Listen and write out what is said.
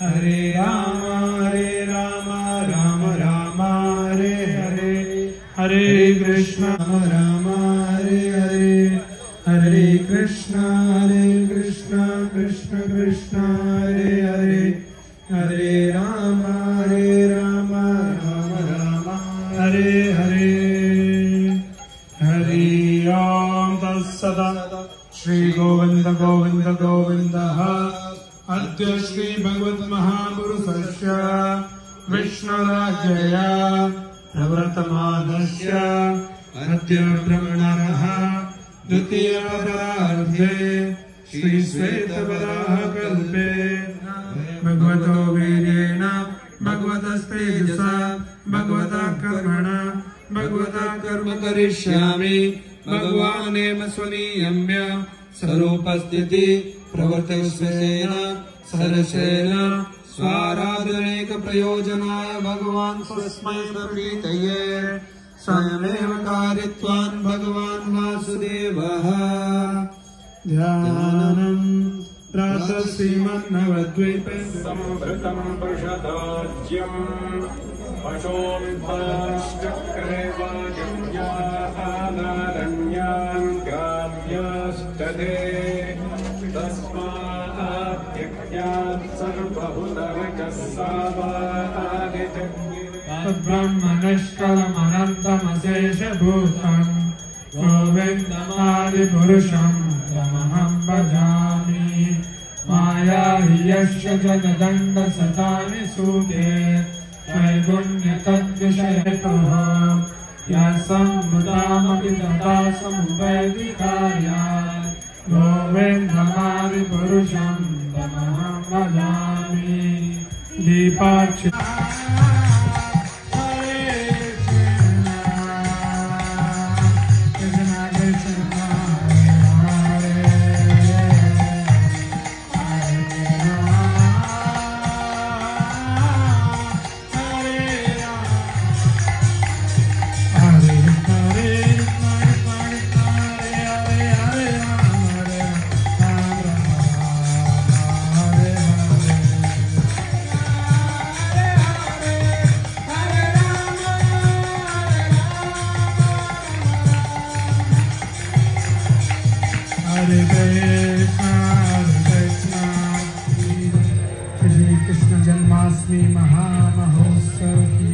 हरे राम राम राम हरे हरे, हरे कृष्ण राम हरे हरे, हरे कृष्ण कृष्ण कृष्ण हरे हरे, हरे राम राम राम हरे हरे। हरि ओम तत्सत्। श्री गोविंद गोविंद गोविंद अद्य श्री भगवत महापुरुषस्य विष्णुराज्ञया प्रवर्तमानस्य अद्य ब्रह्मणः द्वितीयपरार्धे श्री श्वेतवराह कल्पे भगवतो वीर्येण भगवतस्तेजसा भगवता कर्मणा भगवता कर्म करिष्यामि भगवानेव स्वनीयम्य स्वरूपस्थिति प्रवर्तस्वेन सरसेन स्वाराधनेक प्रयोजनाय भगवान् स्वस्मै प्रप्रीतये स्वयमेव कारित्वान् भगवान् वासुदेवः। ध्यानम् प्रातः श्रीमन्नवद्वीपे संभृतं वृषदाज्यम् पशोन्ताश्चक्रे वाजन्यानारण्यान् ग्राम्यास्तदे तस्माद्यज्ञात् सर्वभूतविजः ब्रह्मनिष्कलमनन्तमशेषभूतम् गोविन्दमादिपुरुषं तमहं भजामि। माया हि यस्य जगदण्डशतानि सूते त्रैगुण्यतद्विषयतः यः सम्भुतामपि तथा समुपैदिकायात् गोविन्दमादिपुरुषं तमहं भजामि। दीपार्च श्री कृष्ण जन्माष्टमी महामहोत्सव की